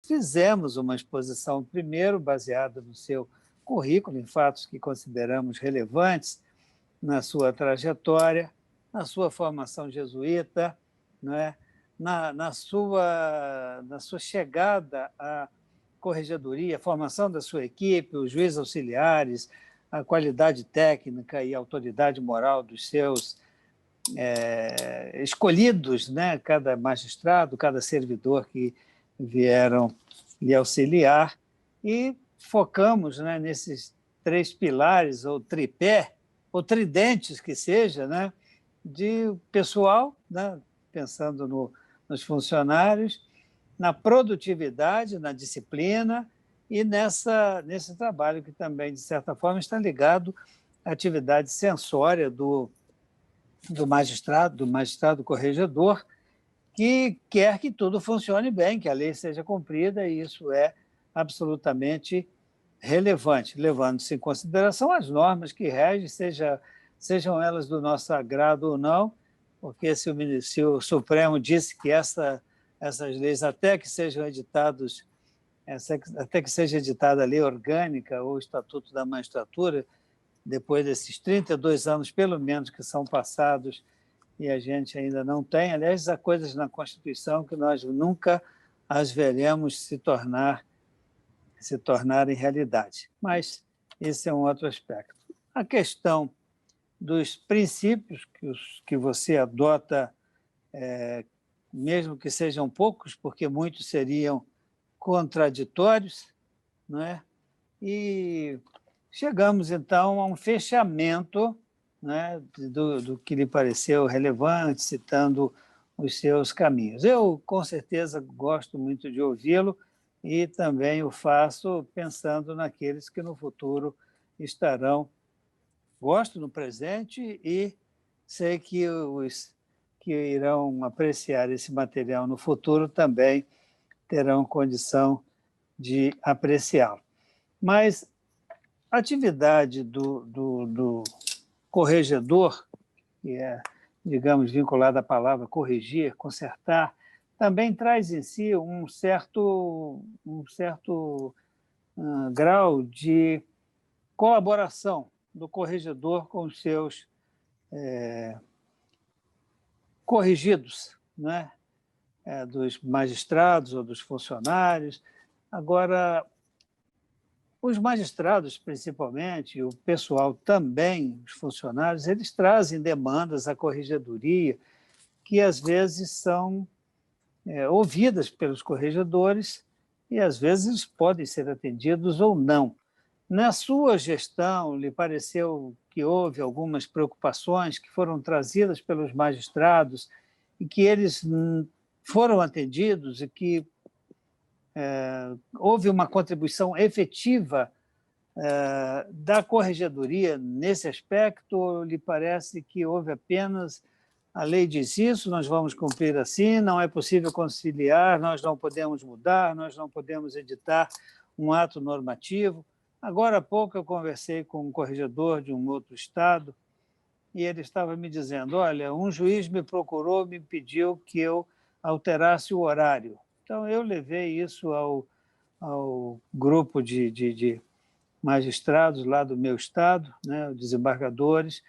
fizemos uma exposição, primeiro, baseada no seu currículo, em fatos que consideramos relevantes na sua trajetória, na sua formação jesuíta, não é? na sua chegada à corregedoria, a formação da sua equipe, os juízes auxiliares, a qualidade técnica e autoridade moral dos seus escolhidos, né? Cada magistrado, cada servidor que vieram lhe auxiliar, e focamos, né, nesses 3 pilares, ou tripé, ou tridentes que seja, né, de pessoal, né, pensando nos funcionários, na produtividade, na disciplina e nesse trabalho que também, de certa forma, está ligado à atividade sensória do magistrado corregedor, que quer que tudo funcione bem, que a lei seja cumprida, e isso é absolutamente relevante, levando-se em consideração as normas que regem, sejam elas do nosso agrado ou não, porque se o Supremo disse que essas leis, até que seja editada a lei orgânica ou o Estatuto da Magistratura, depois desses 32 anos, pelo menos, que são passados e a gente ainda não tem. Aliás, há coisas na Constituição que nós nunca as veremos se tornarem realidade. Mas esse é um outro aspecto. A questão dos princípios que você adota, mesmo que sejam poucos, porque muitos seriam contraditórios, não é? E chegamos, então, a um fechamento, né, do que lhe pareceu relevante, citando os seus caminhos. Eu, com certeza, gosto muito de ouvi-lo e também o faço pensando naqueles que no futuro estarão. Gosto no presente e sei que os que irão apreciar esse material no futuro também terão condição de apreciá-lo. Mas a atividade do corregedor, que é, digamos, vinculada à palavra corrigir, consertar, também traz em si um certo grau de colaboração do corregedor com os seus corrigidos, né? Dos magistrados ou dos funcionários. Agora, os magistrados, principalmente, e o pessoal também, os funcionários, eles trazem demandas à corregedoria que, às vezes, são ouvidas pelos corregedores e, às vezes, podem ser atendidos ou não. Na sua gestão, lhe pareceu que houve algumas preocupações que foram trazidas pelos magistrados e que eles foram atendidos e que houve uma contribuição efetiva da corregedoria nesse aspecto? Lhe parece que houve apenas a lei diz isso, nós vamos cumprir assim, não é possível conciliar, nós não podemos mudar, nós não podemos editar um ato normativo? Agora há pouco eu conversei com um corregedor de um outro estado e ele estava me dizendo, olha, um juiz me procurou, me pediu que eu alterasse o horário. Então, eu levei isso ao grupo de magistrados lá do meu estado, né, desembargadores,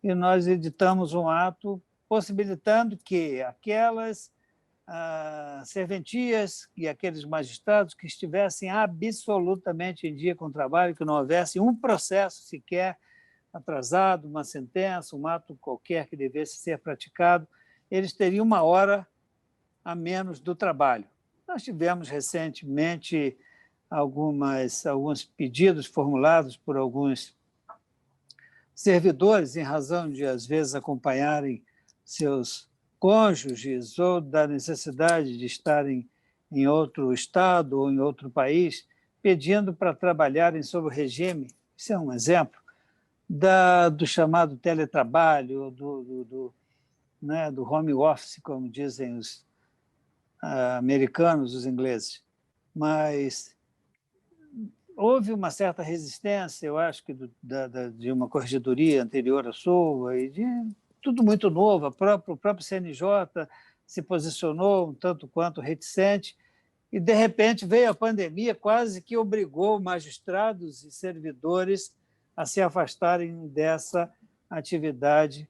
e nós editamos um ato possibilitando que aquelas serventias e aqueles magistrados que estivessem absolutamente em dia com o trabalho, que não houvesse um processo sequer atrasado, uma sentença, um ato qualquer que devesse ser praticado, eles teriam 1 hora a menos do trabalho. Nós tivemos recentemente alguns pedidos formulados por alguns servidores, em razão de, às vezes, acompanharem seus cônjuges ou da necessidade de estarem em outro estado ou em outro país, pedindo para trabalharem sob o regime, isso é um exemplo, do chamado teletrabalho, do home office, como dizem os americanos, os ingleses. Mas houve uma certa resistência, eu acho, que de uma corregedoria anterior à sua, e de tudo muito novo. O próprio CNJ se posicionou um tanto quanto reticente, E, de repente, veio a pandemia, quase que obrigou magistrados e servidores a se afastarem dessa atividade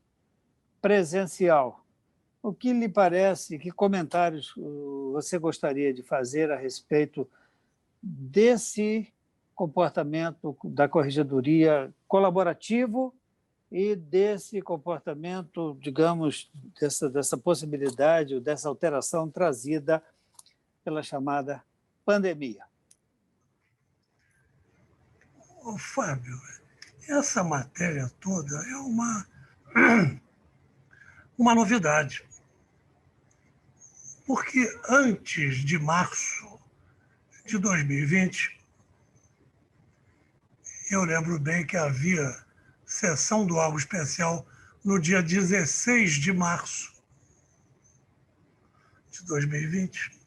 presencial. O que lhe parece, que comentários você gostaria de fazer a respeito desse comportamento da corregedoria colaborativo e desse comportamento, digamos, dessa possibilidade, dessa alteração trazida pela chamada pandemia? Ô, Fábio, essa matéria toda é uma novidade, porque antes de março de 2020, eu lembro bem que havia sessão do algo especial no dia 16 de março de 2020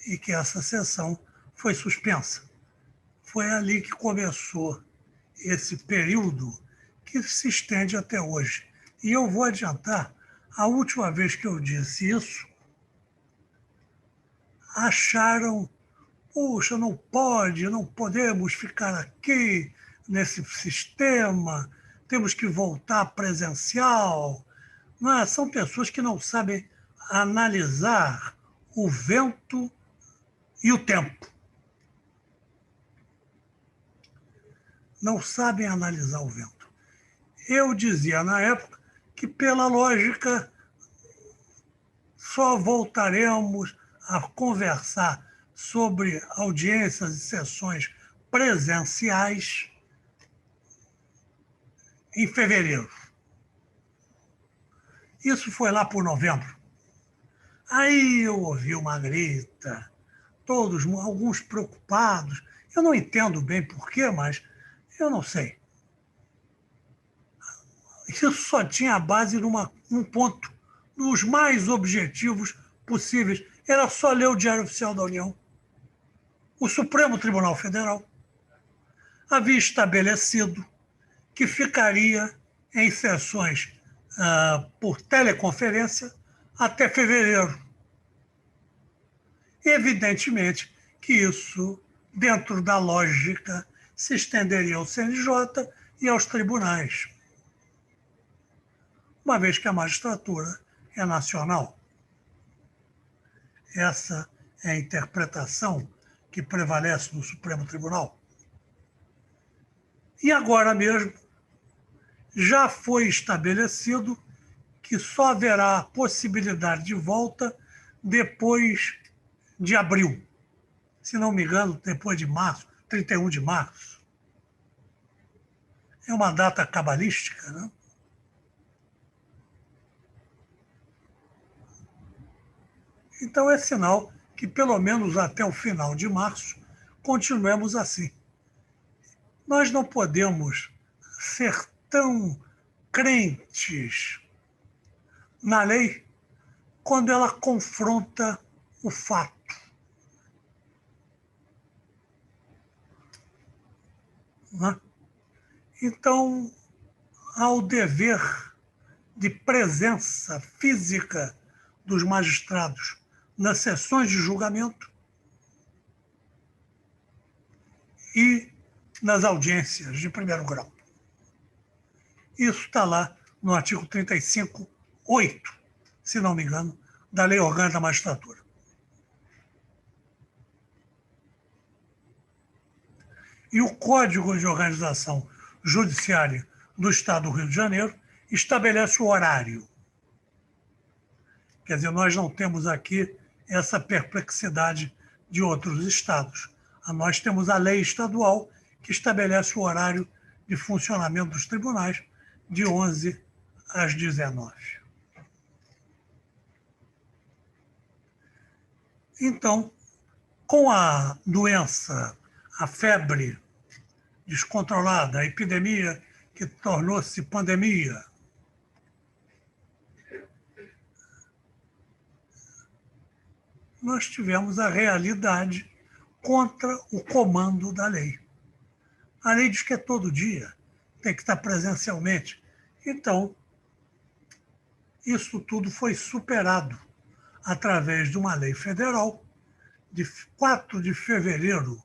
e que essa sessão foi suspensa. Foi ali que começou esse período que se estende até hoje. E eu vou adiantar, a última vez que eu disse isso, acharam, puxa, não pode, não podemos ficar aqui nesse sistema, temos que voltar presencial. Não é? São pessoas que não sabem analisar o vento e o tempo. Não sabem analisar o vento. Eu dizia na época que, pela lógica, só voltaremos a conversar sobre audiências e sessões presenciais em fevereiro. Isso foi lá por novembro. Aí eu ouvi uma grita, alguns preocupados. Eu não entendo bem porquê, mas eu não sei. Isso só tinha a base num ponto, nos mais objetivos possíveis. Era só ler o Diário Oficial da União. O Supremo Tribunal Federal havia estabelecido que ficaria em sessões por teleconferência até fevereiro. Evidentemente que isso, dentro da lógica, se estenderia ao CNJ e aos tribunais, uma vez que a magistratura é nacional. Essa é a interpretação que prevalece no Supremo Tribunal. E agora mesmo já foi estabelecido que só haverá a possibilidade de volta depois de abril. Se não me engano, depois de março, 31 de março. É uma data cabalística, né? Então é sinal que, pelo menos até o final de março, continuemos assim. Nós não podemos ser tão crentes na lei quando ela confronta o fato. Né? Então, há o dever de presença física dos magistrados nas sessões de julgamento e nas audiências de primeiro grau. Isso está lá no artigo 35.8, se não me engano, da Lei Orgânica da Magistratura. E o Código de Organização Judiciária do Estado do Rio de Janeiro estabelece o horário. Quer dizer, nós não temos aqui essa perplexidade de outros estados. Nós temos a lei estadual que estabelece o horário de funcionamento dos tribunais de 11 às 19. Então, com a doença, a febre descontrolada, a epidemia que tornou-se pandemia, nós tivemos a realidade contra o comando da lei. A lei diz que é todo dia, tem que estar presencialmente. Então, isso tudo foi superado através de uma lei federal de 4 de fevereiro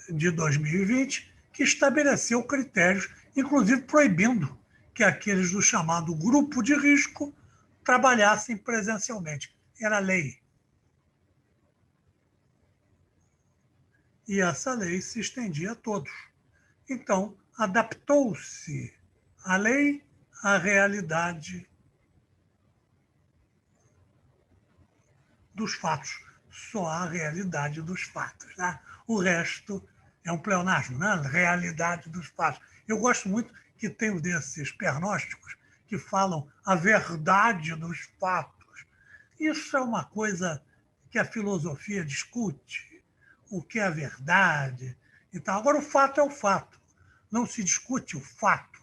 de 2020, que estabeleceu critérios, inclusive proibindo que aqueles do chamado grupo de risco trabalhassem presencialmente. Era lei. E essa lei se estendia a todos. Então, adaptou-se a lei à realidade dos fatos. Só a realidade dos fatos. Né? O resto é um pleonasmo, né? Realidade dos fatos. Eu gosto muito que tem um desses pernósticos que falam a verdade dos fatos. Isso é uma coisa que a filosofia discute, o que é a verdade e tal. Agora, o fato é o fato. Não se discute o fato.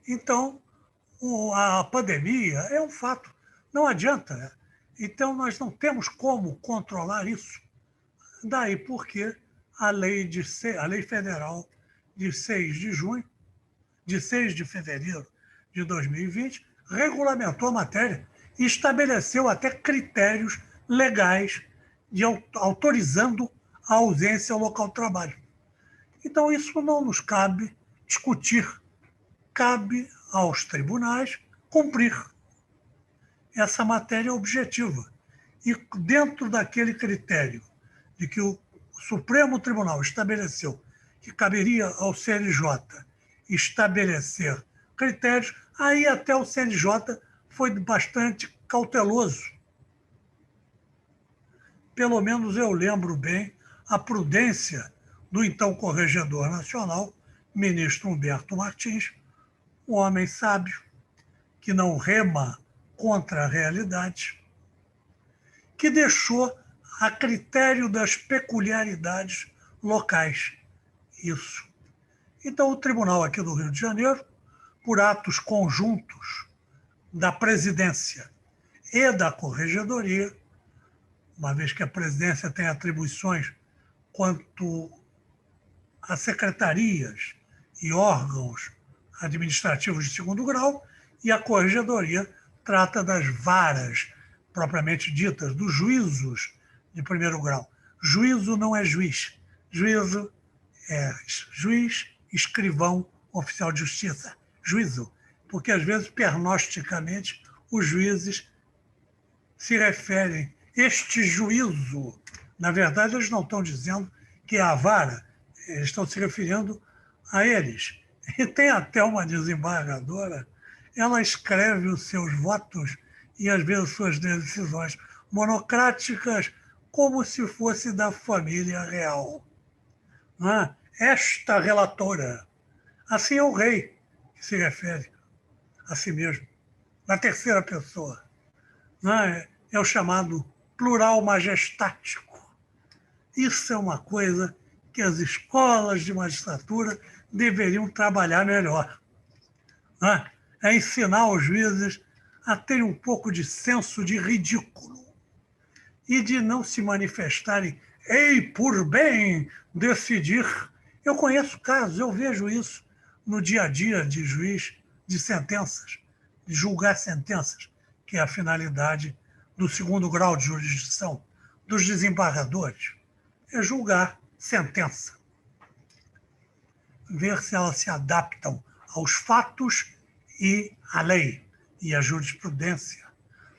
Então, a pandemia é um fato. Não adianta. Então, nós não temos como controlar isso. Daí porque a lei federal de 6 de junho, de 6 de fevereiro de 2020, regulamentou a matéria e estabeleceu até critérios legais de autorizando a ausência ao local de trabalho. Então, isso não nos cabe discutir. Cabe aos tribunais cumprir. Essa matéria objetiva. E dentro daquele critério de que o Supremo Tribunal estabeleceu que caberia ao CNJ estabelecer critérios, aí até o CNJ foi bastante cauteloso. Pelo menos eu lembro bem a prudência do então Corregedor Nacional, ministro Humberto Martins, um homem sábio, que não rema contra a realidade, que deixou a critério das peculiaridades locais isso. Então, o tribunal aqui do Rio de Janeiro, por atos conjuntos da presidência e da corregedoria, uma vez que a presidência tem atribuições quanto a secretarias e órgãos administrativos de segundo grau, e a corregedoria trata das varas propriamente ditas, dos juízos de primeiro grau. Juízo não é juiz. Juízo é juiz, escrivão, oficial de justiça. Juízo. Porque, às vezes, pernosticamente, os juízes se referem. Este juízo, na verdade, eles não estão dizendo que é a vara, eles estão se referindo a eles. E tem até uma desembargadora, ela escreve os seus votos e, às vezes, suas decisões monocráticas como se fosse da família real. Não é? Esta relatora, assim é o rei que se refere a si mesmo, na terceira pessoa. Não é? É o chamado plural majestático. Isso é uma coisa que as escolas de magistratura deveriam trabalhar melhor. Não é? É ensinar os juízes a terem um pouco de senso de ridículo e de não se manifestarem, ei, por bem decidir. Eu conheço casos, eu vejo isso no dia a dia de juiz de sentenças, de julgar sentenças, que é a finalidade do segundo grau de jurisdição, dos desembargadores, é julgar sentença, ver se elas se adaptam aos fatos e à lei, e à jurisprudência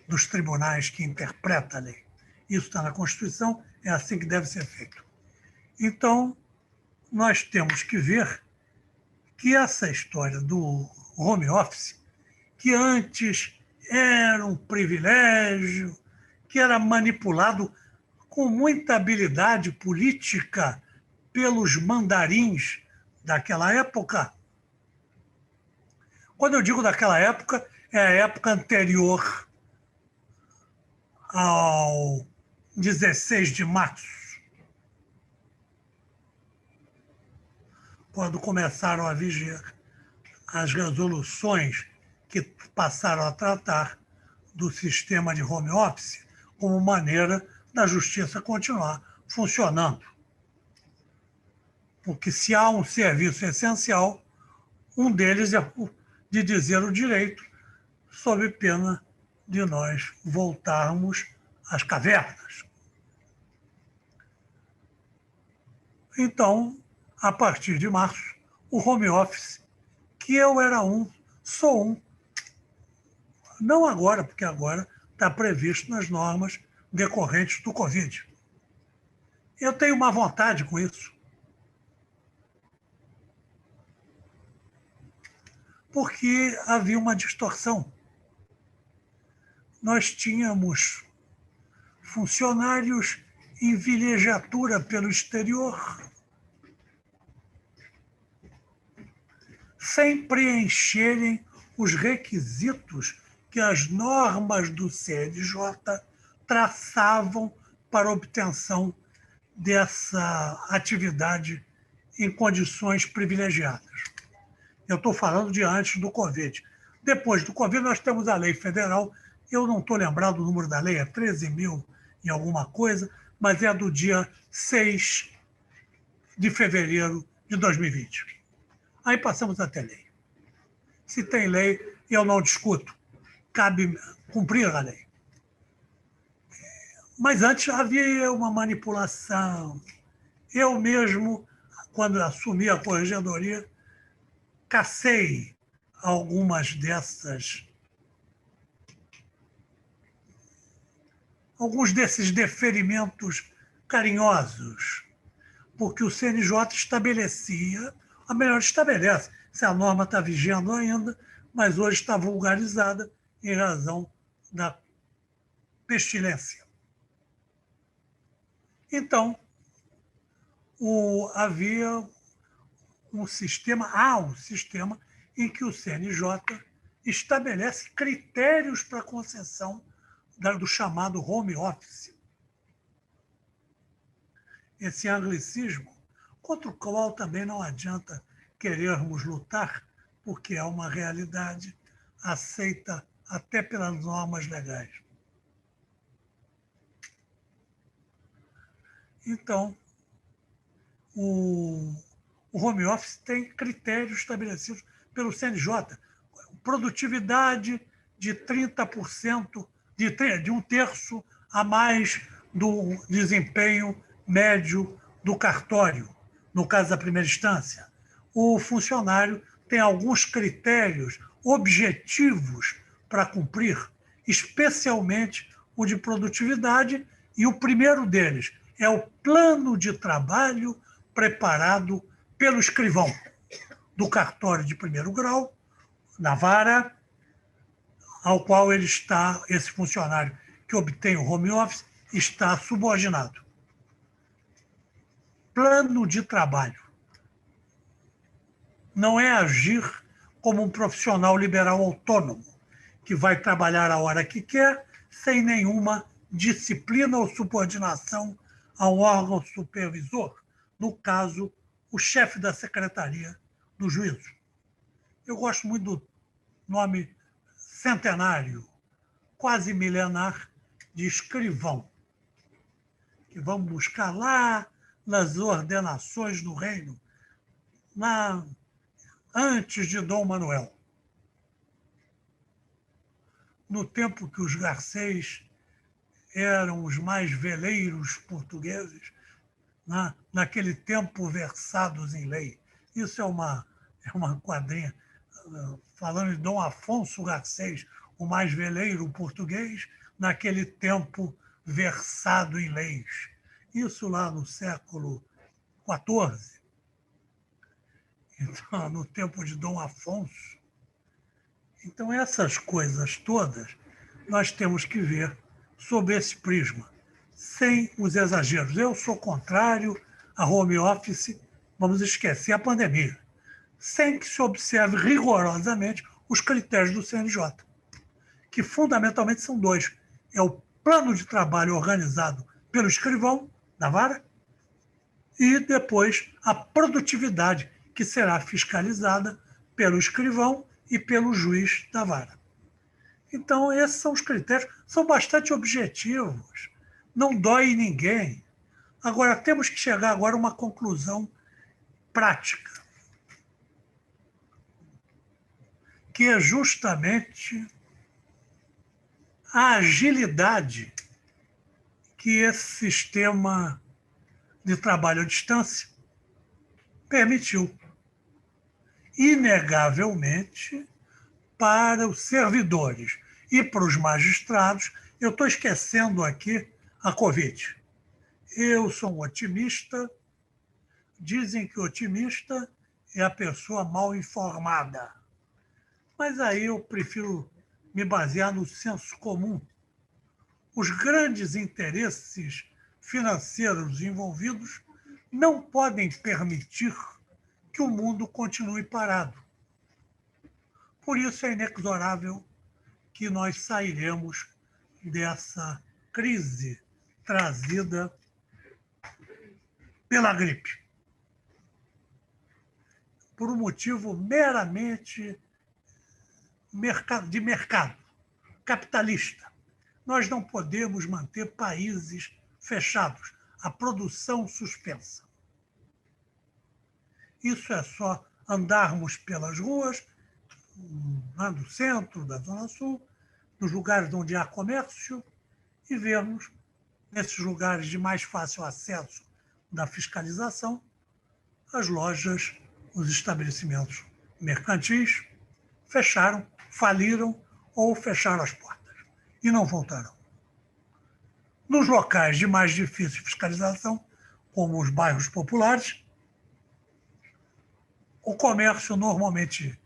dos tribunais que interpretam a lei. Isso está na Constituição, é assim que deve ser feito. Então, nós temos que ver que essa história do home office, que antes era um privilégio, que era manipulado com muita habilidade política pelos mandarins daquela época. Quando eu digo daquela época, é a época anterior ao 16 de março, quando começaram a vigir as resoluções que passaram a tratar do sistema de home office como maneira da justiça continuar funcionando. Porque se há um serviço essencial, um deles é o de dizer o direito sob pena de nós voltarmos às cavernas. Então, a partir de março, o home office, que eu era sou um, não agora, porque agora está previsto nas normas decorrentes do Covid. Eu tenho uma vontade com isso. Porque havia uma distorção. Nós tínhamos funcionários em vilegiatura pelo exterior, sem preencherem os requisitos que as normas do CNJ traçavam para obtenção dessa atividade em condições privilegiadas. Eu estou falando de antes do Covid. Depois do Covid, nós temos a lei federal. Eu não estou lembrado do número da lei, é 13.000 e alguma coisa, mas é do dia 6 de fevereiro de 2020. Aí passamos a ter lei. Se tem lei, eu não discuto. Cabe cumprir a lei. Mas antes havia uma manipulação. Eu mesmo, quando assumi a corregedoria, cacei alguns desses deferimentos carinhosos, porque o CNJ estabelecia, a melhor estabelece, se a norma está vigendo ainda, mas hoje está vulgarizada em razão da pestilência. Então, havia um sistema em que o CNJ estabelece critérios para a concessão do chamado home office. Esse anglicismo, contra o qual também não adianta querermos lutar, porque é uma realidade aceita até pelas normas legais. Então, o home office tem critérios estabelecidos pelo CNJ. Produtividade de 30%, de um terço a mais do desempenho médio do cartório, no caso da primeira instância. O funcionário tem alguns critérios objetivos para cumprir, especialmente o de produtividade, e o primeiro deles é o plano de trabalho preparado pelo escrivão do cartório de primeiro grau, na vara, ao qual esse funcionário que obtém o home office, está subordinado. Plano de trabalho. Não é agir como um profissional liberal autônomo, que vai trabalhar a hora que quer, sem nenhuma disciplina ou subordinação a um órgão supervisor, no caso, o chefe da secretaria do juízo. Eu gosto muito do nome centenário, quase milenar, de escrivão, que vamos buscar lá nas ordenações do reino, antes de Dom Manuel. No tempo que os Garcês eram os mais veleiros portugueses, naquele tempo versados em lei. Isso é uma quadrinha. Falando de Dom Afonso Garcês, o mais veleiro português, naquele tempo versado em leis. Isso lá no século XIV. Então, no tempo de Dom Afonso. Então, essas coisas todas nós temos que ver sob esse prisma, sem os exageros. Eu sou contrário a home office, vamos esquecer a pandemia, sem que se observe rigorosamente os critérios do CNJ, que fundamentalmente são dois. É o plano de trabalho organizado pelo escrivão da vara e depois a produtividade, que será fiscalizada pelo escrivão e pelo juiz da vara. Então, esses são os critérios, são bastante objetivos, não dói em ninguém. Agora, temos que chegar agora a uma conclusão prática, que é justamente a agilidade que esse sistema de trabalho à distância permitiu. Inegavelmente, para os servidores e para os magistrados, eu estou esquecendo aqui a Covid. Eu sou um otimista. Dizem que otimista é a pessoa mal informada. Mas aí eu prefiro me basear no senso comum. Os grandes interesses financeiros envolvidos não podem permitir que o mundo continue parado. Por isso é inexorável que nós sairemos dessa crise trazida pela gripe, por um motivo meramente de mercado, capitalista. Nós não podemos manter países fechados, a produção suspensa. Isso é só andarmos pelas ruas, do centro, da Zona Sul, nos lugares onde há comércio, e vermos, nesses lugares de mais fácil acesso da fiscalização, as lojas, os estabelecimentos mercantis fecharam, faliram ou fecharam as portas e não voltarão. Nos locais de mais difícil fiscalização, como os bairros populares, o comércio normalmente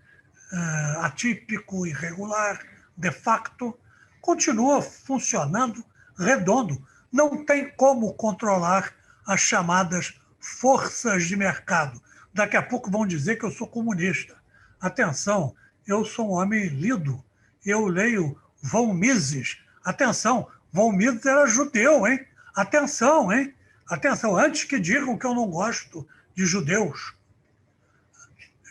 atípico, irregular, de facto, continua funcionando redondo. Não tem como controlar as chamadas forças de mercado. Daqui a pouco vão dizer que eu sou comunista. Atenção, eu sou um homem lido. Eu leio von Mises. Atenção, von Mises era judeu, hein? Atenção, hein? Atenção, antes que digam que eu não gosto de judeus.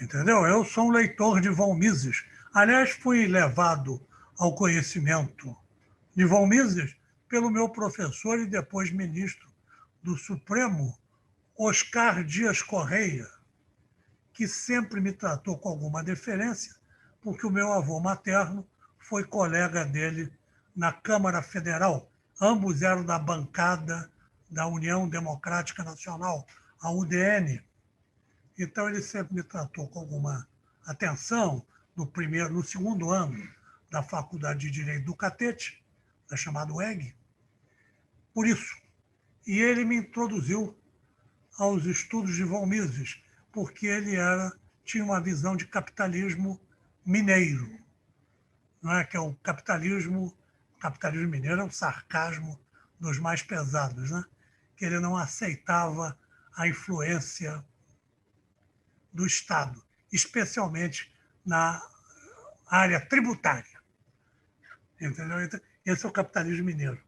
Entendeu? Eu sou um leitor de von Mises. Aliás, fui levado ao conhecimento de von Mises pelo meu professor e depois ministro do Supremo, Oscar Dias Correia, que sempre me tratou com alguma deferência, porque o meu avô materno foi colega dele na Câmara Federal. Ambos eram da bancada da União Democrática Nacional, a UDN. Então, ele sempre me tratou com alguma atenção no segundo ano da Faculdade de Direito do Catete, da chamada UEG, por isso. E ele me introduziu aos estudos de von Mises, porque ele tinha uma visão de capitalismo mineiro, não é? Que é o capitalismo mineiro é um sarcasmo dos mais pesados, né? Que ele não aceitava a influência do Estado, especialmente na área tributária. Entendeu? Esse é o capitalismo mineiro.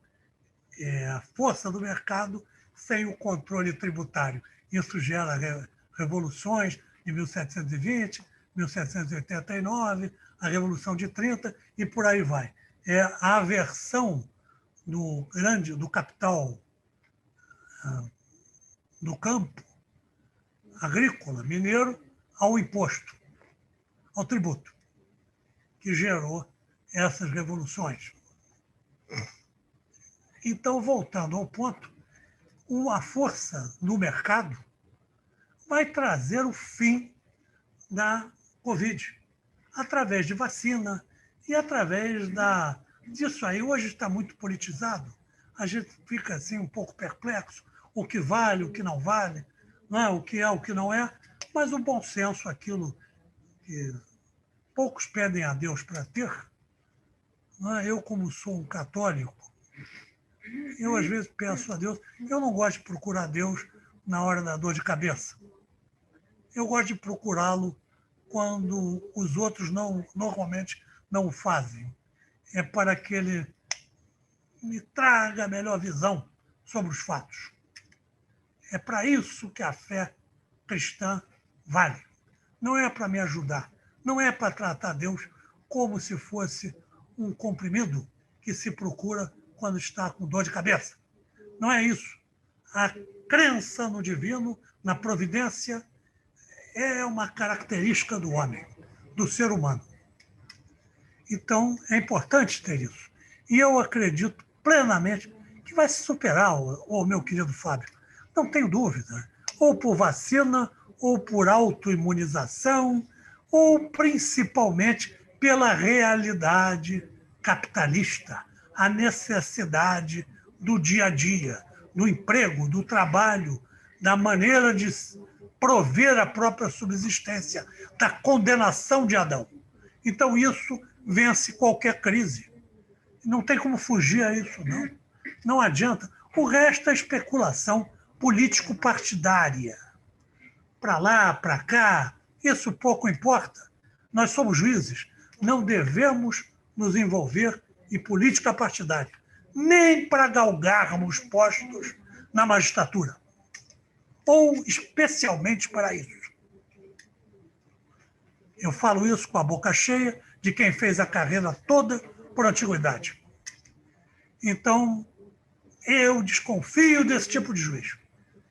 É a força do mercado sem o controle tributário. Isso gera revoluções de 1720, 1789, a Revolução de 30 e por aí vai. É a aversão do capital do campo agrícola, mineiro, ao imposto, ao tributo, que gerou essas revoluções. Então, voltando ao ponto, a força do mercado vai trazer o fim da Covid, através de vacina e através disso aí. Hoje está muito politizado, a gente fica assim um pouco perplexo, o que vale, o que não vale, não é? O que não é, mas o bom senso, aquilo que poucos pedem a Deus para ter, não é? Eu, como sou um católico, eu às vezes peço a Deus, eu não gosto de procurar Deus na hora da dor de cabeça. Eu gosto de procurá-lo quando os outros normalmente não o fazem. É para que ele me traga a melhor visão sobre os fatos. É para isso que a fé cristã vale. Não é para me ajudar, não é para tratar Deus como se fosse um comprimido que se procura quando está com dor de cabeça. Não é isso. A crença no divino, na providência, é uma característica do homem, do ser humano. Então, é importante ter isso. E eu acredito plenamente que vai se superar, o meu querido Fábio. Não tenho dúvida. Ou por vacina, ou por autoimunização, ou principalmente pela realidade capitalista, a necessidade do dia a dia, do emprego, do trabalho, da maneira de prover a própria subsistência, da condenação de Adão. Então, isso vence qualquer crise. Não tem como fugir a isso, não. Não adianta. O resto é especulação político-partidária. Para lá, para cá, isso pouco importa. Nós somos juízes, não devemos nos envolver em política partidária, nem para galgarmos postos na magistratura, ou especialmente para isso. Eu falo isso com a boca cheia de quem fez a carreira toda por antiguidade. Então, eu desconfio desse tipo de juiz,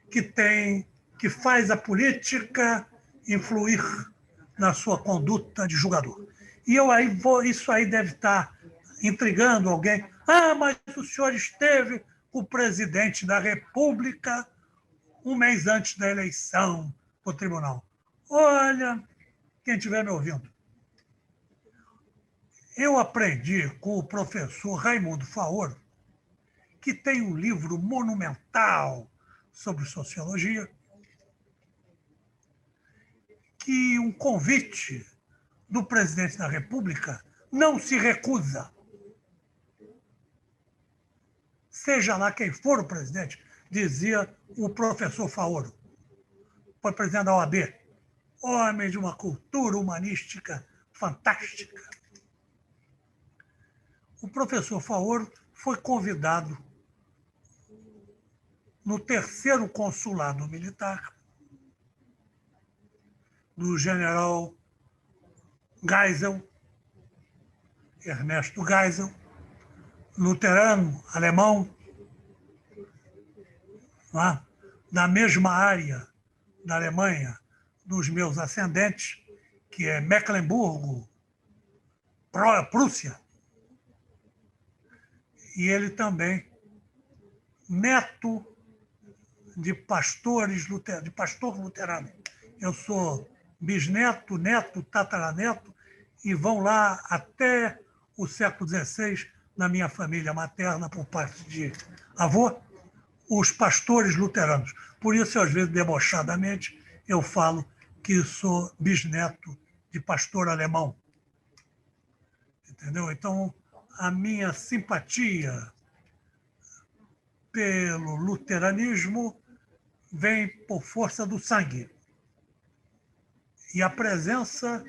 que faz a política influir na sua conduta de julgador. E isso aí deve estar intrigando alguém. Ah, mas o senhor esteve com o presidente da República um mês antes da eleição para o tribunal. Olha, quem estiver me ouvindo, eu aprendi com o professor Raimundo Faoro, que tem um livro monumental sobre sociologia, que um convite do presidente da República não se recusa. Seja lá quem for o presidente, dizia o professor Faoro. Foi presidente da OAB. Homem de uma cultura humanística fantástica. O professor Faoro foi convidado no 3º consulado militar do general Geisel, Ernesto Geisel, luterano, alemão, da mesma área da Alemanha dos meus ascendentes, que é Mecklemburgo, Prússia. E ele também, neto de pastor luterano. Eu sou bisneto, neto, tataraneto, e vão lá até o século XVI, na minha família materna, por parte de avô, os pastores luteranos. Por isso, às vezes, debochadamente, eu falo que sou bisneto de pastor alemão. Entendeu? Então, a minha simpatia pelo luteranismo vem por força do sangue. E a presença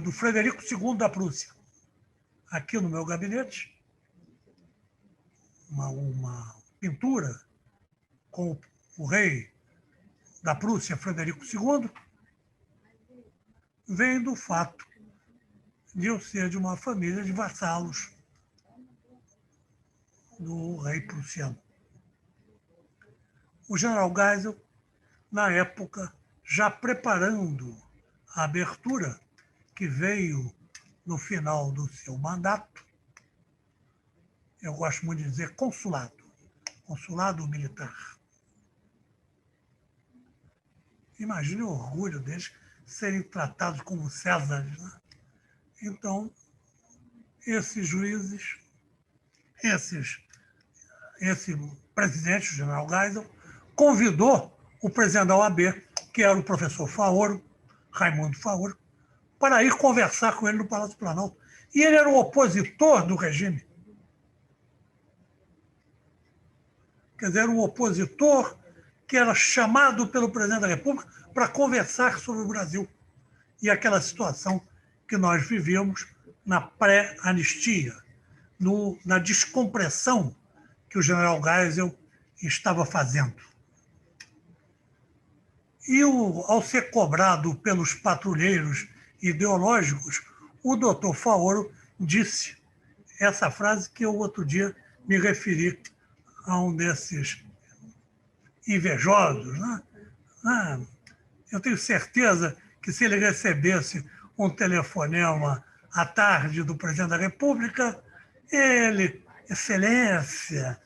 do Frederico II da Prússia, aqui no meu gabinete, uma pintura com o rei da Prússia, Frederico II, vem do fato de eu ser de uma família de vassalos do rei prussiano. O general Geisel, na época, já preparando a abertura, que veio no final do seu mandato, eu gosto muito de dizer consulado militar. Imagine o orgulho deles serem tratados como Césares, né? Então, esses juízes, esse presidente, o general Geisel, convidou o presidente da OAB, que era o professor Faoro, Raimundo Faoro, para ir conversar com ele no Palácio Planalto. E ele era um opositor do regime. Quer dizer, era um opositor que era chamado pelo presidente da República para conversar sobre o Brasil e aquela situação que nós vivíamos na pré-anistia, na descompressão que o general Geisel estava fazendo. E, ao ser cobrado pelos patrulheiros ideológicos, o doutor Faoro disse essa frase que eu outro dia me referi a um desses invejosos, né? Eu tenho certeza que se ele recebesse um telefonema à tarde do presidente da República, ele, excelência,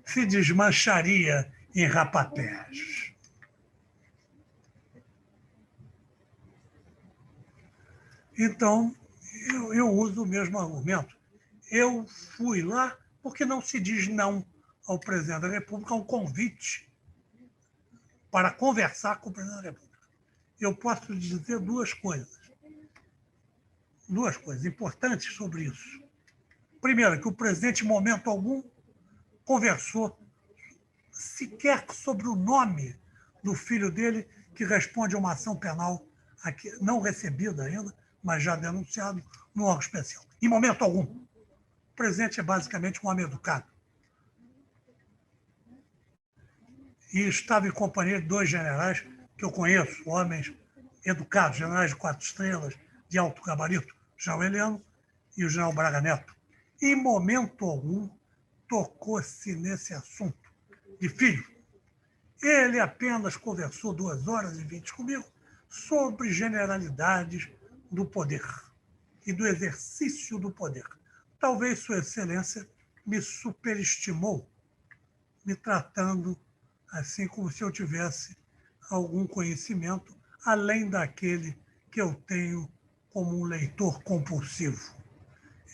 se desmancharia em rapapés. Então, eu uso o mesmo argumento. Eu fui lá porque não se diz não ao presidente da República, a um convite para conversar com o presidente da República. Eu posso dizer duas coisas importantes sobre isso. Primeiro, que o presidente, em momento algum, conversou sequer sobre o nome do filho dele, que responde a uma ação penal aqui, não recebida ainda, mas já denunciado no órgão especial. Em momento algum. O presidente é basicamente um homem educado. E estava em companhia de dois generais que eu conheço, homens educados, generais de 4 estrelas, de alto gabarito, o general Heleno e o general Braga Neto. Em momento algum, tocou-se nesse assunto de filho. Ele apenas conversou 2 horas e 20 comigo sobre generalidades do poder e do exercício do poder. Talvez Sua Excelência me superestimou, me tratando assim como se eu tivesse algum conhecimento além daquele que eu tenho como um leitor compulsivo.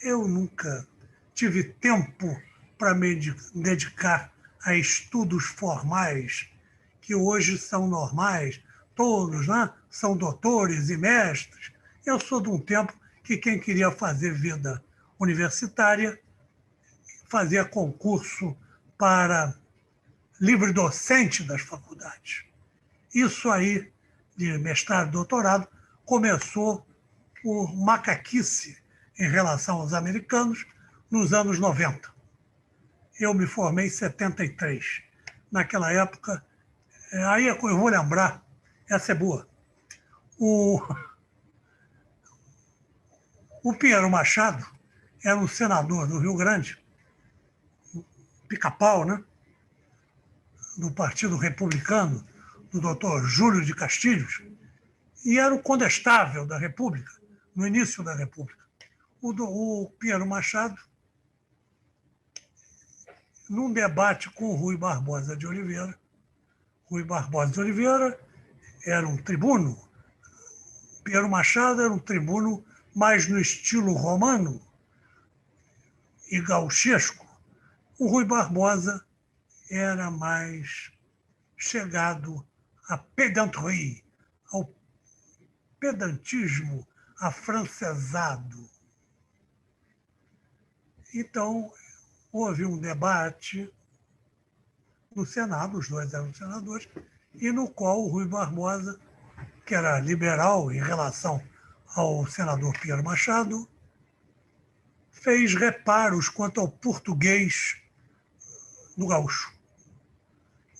Eu nunca tive tempo para me dedicar a estudos formais, que hoje são normais, todos, né, são doutores e mestres. Eu sou de um tempo que quem queria fazer vida universitária fazia concurso para livre docente das faculdades. Isso aí, de mestrado e doutorado, começou por macaquice em relação aos americanos nos anos 90. Eu me formei em 73. Naquela época, aí eu vou lembrar, essa é boa. O Pinheiro Machado era um senador do Rio Grande, pica-pau, né? Do Partido Republicano, do doutor Júlio de Castilhos, e era o condestável da República, no início da República. O Pinheiro Machado, num debate com o Rui Barbosa de Oliveira era um tribuno, Pinheiro Machado era um tribuno mais no estilo romano e gauchesco. O Rui Barbosa era mais chegado à pedanterie, ao pedantismo afrancesado. Então, houve um debate no Senado, os dois eram senadores, e no qual o Rui Barbosa, que era liberal em relação ao senador Pinheiro Machado, fez reparos quanto ao português do gaúcho.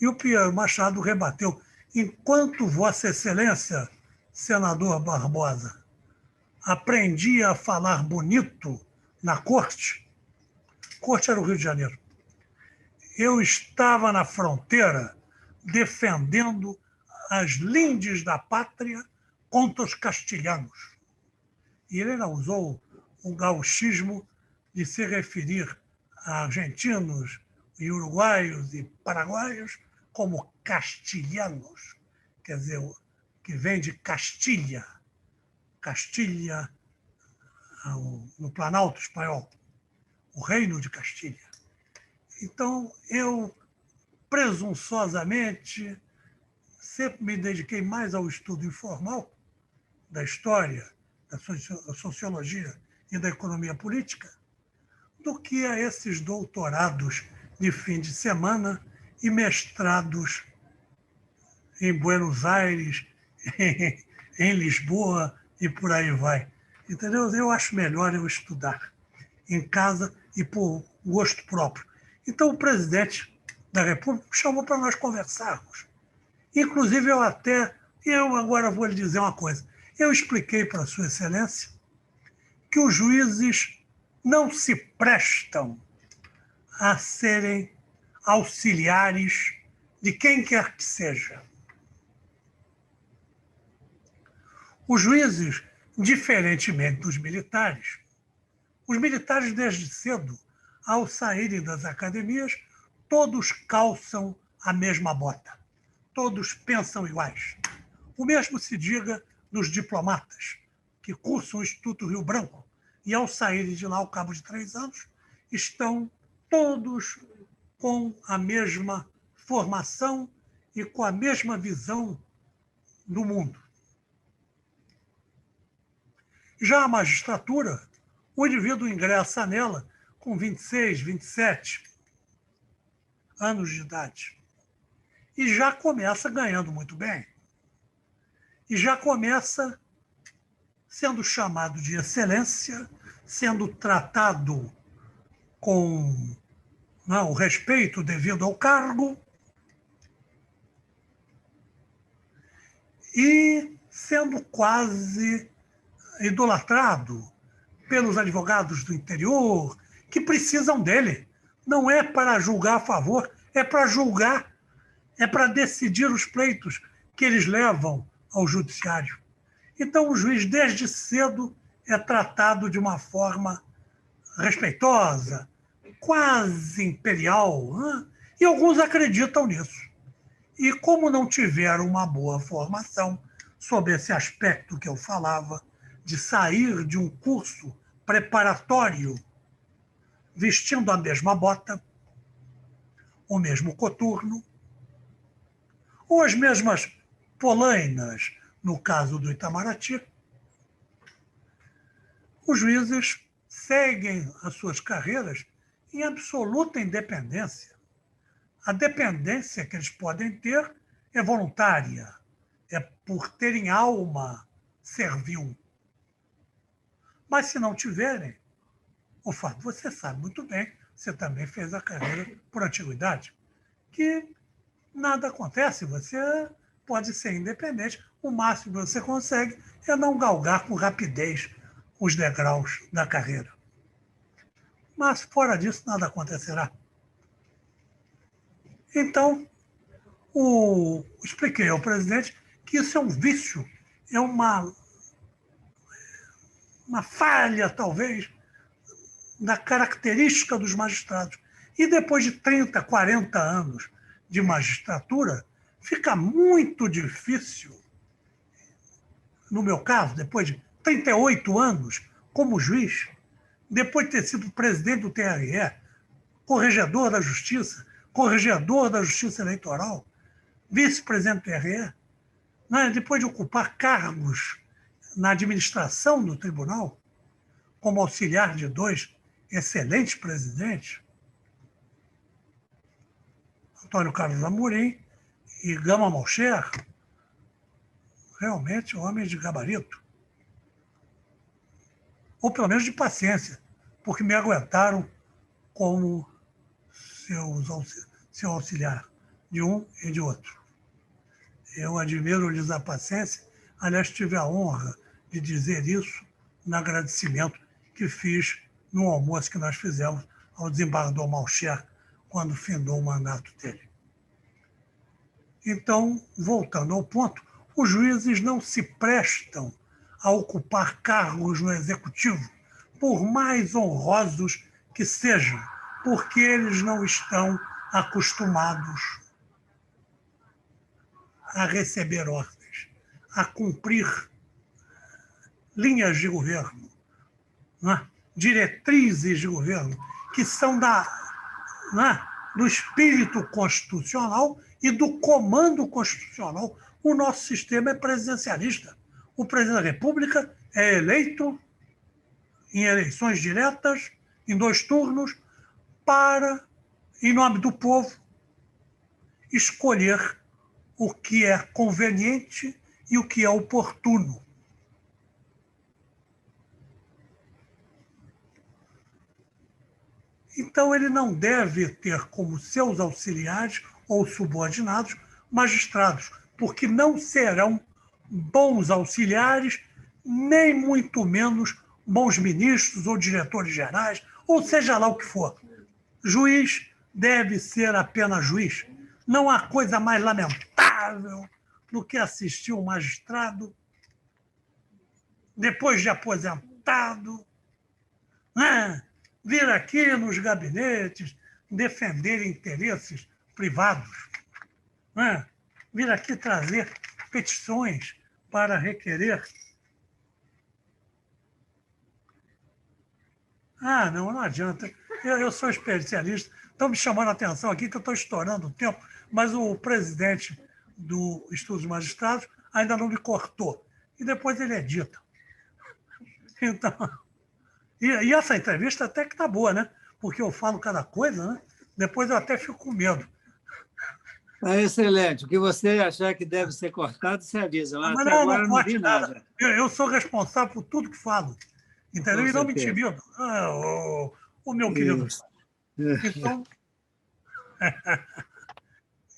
E o Pinheiro Machado rebateu: enquanto Vossa Excelência, senador Barbosa, aprendia a falar bonito na corte era o Rio de Janeiro, eu estava na fronteira defendendo as lindes da pátria contra os castilhanos. E ele não usou o gauchismo de se referir a argentinos e uruguaios e paraguaios como castilhanos, quer dizer, que vem de Castilha, no Planalto Espanhol, o Reino de Castilha. Então, eu, presunçosamente, sempre me dediquei mais ao estudo informal da história, da sociologia e da economia política, do que a esses doutorados de fim de semana e mestrados em Buenos Aires, em Lisboa e por aí vai. Entendeu? Eu acho melhor eu estudar em casa e por gosto próprio. Então, o presidente da República me chamou para nós conversarmos. Inclusive, eu agora vou lhe dizer uma coisa. Eu expliquei para Sua Excelência que os juízes não se prestam a serem auxiliares de quem quer que seja. Os juízes, diferentemente dos militares, Os militares, desde cedo, ao saírem das academias, todos calçam a mesma bota. Todos pensam iguais. O mesmo se diga dos diplomatas, que cursam o Instituto Rio Branco e, ao saírem de lá ao cabo de 3 anos, estão todos com a mesma formação e com a mesma visão do mundo. Já a magistratura, o indivíduo ingressa nela com 26, 27 anos de idade e já começa ganhando muito bem. E já começa sendo chamado de excelência, sendo tratado com o respeito devido ao cargo e sendo quase idolatrado pelos advogados do interior, que precisam dele. Não é para julgar a favor, é para julgar, é para decidir os pleitos que eles levam ao judiciário. Então, o juiz, desde cedo, é tratado de uma forma respeitosa, quase imperial, né? E alguns acreditam nisso. E como não tiveram uma boa formação sobre esse aspecto que eu falava, de sair de um curso preparatório vestindo a mesma bota, o mesmo coturno, ou as mesmas polainas, no caso do Itamaraty, os juízes seguem as suas carreiras em absoluta independência. A dependência que eles podem ter é voluntária, é por terem alma servil. Mas se não tiverem, o fato, você sabe muito bem, você também fez a carreira por antiguidade, que nada acontece, você pode ser independente, o máximo que você consegue é não galgar com rapidez os degraus da carreira. Mas fora disso, nada acontecerá. Então, expliquei ao presidente que isso é um vício, é uma falha, talvez, da característica dos magistrados. E depois de 30, 40 anos de magistratura, fica muito difícil, no meu caso, depois de 38 anos como juiz, depois de ter sido presidente do TRE, corregedor da Justiça Eleitoral, vice-presidente do TRE, né? Depois de ocupar cargos na administração do tribunal, como auxiliar de 2 excelentes presidentes, Antônio Carlos Amorim e Gama Malcher, realmente homens de gabarito. Ou pelo menos de paciência, porque me aguentaram como seu auxiliar de um e de outro. Eu admiro-lhes a paciência, aliás, tive a honra de dizer isso no agradecimento que fiz no almoço que nós fizemos ao desembargador Malcher, quando findou o mandato dele. Então, voltando ao ponto, os juízes não se prestam a ocupar cargos no executivo, por mais honrosos que sejam, porque eles não estão acostumados a receber ordens, a cumprir linhas de governo, né? Diretrizes de governo, que são do espírito constitucional e do comando constitucional. O nosso sistema é presidencialista. O presidente da República é eleito em eleições diretas, em 2 turnos, para, em nome do povo, escolher o que é conveniente e o que é oportuno. Então, ele não deve ter como seus auxiliares ou subordinados magistrados, porque não serão bons auxiliares, nem muito menos bons ministros ou diretores gerais, ou seja lá o que for. Juiz deve ser apenas juiz. Não há coisa mais lamentável do que assistir um magistrado, depois de aposentado, né? Vir aqui nos gabinetes defender interesses privados, né? Vir aqui trazer petições para requerer. Ah, não adianta. Eu sou especialista. Estão me chamando a atenção aqui que eu estou estourando o tempo, mas o presidente do Estudo dos Magistrados ainda não me cortou. E depois ele edita. Então, e essa entrevista até que tá boa, né? Porque eu falo cada coisa, né? Depois eu até fico com medo. É excelente. O que você achar que deve ser cortado, você avisa. Mas Mas até não agora eu não corte vi nada. nada. Eu sou responsável por tudo que falo. Entendeu? Com E não me certeza. intimido. O meu querido. Isso. Então,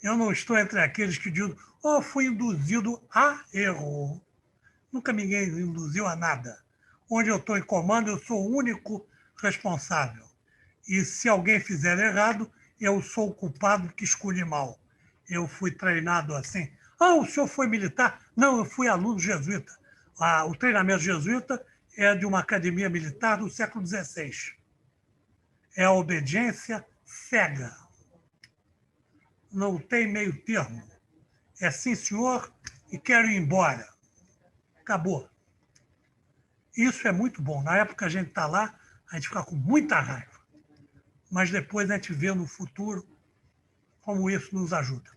eu não estou entre aqueles que dizem, fui induzido a erro. Nunca ninguém induziu a nada. Onde eu estou em comando, eu sou o único responsável. E se alguém fizer errado, eu sou o culpado que escolhi mal. Eu fui treinado assim. O senhor foi militar? Não, eu fui aluno jesuíta. O treinamento jesuíta é de uma academia militar do século XVI. É a obediência cega. Não tem meio termo. É sim, senhor, e quero ir embora. Acabou. Isso é muito bom. Na época que a gente está lá, a gente fica com muita raiva. Mas depois a gente vê no futuro como isso nos ajuda.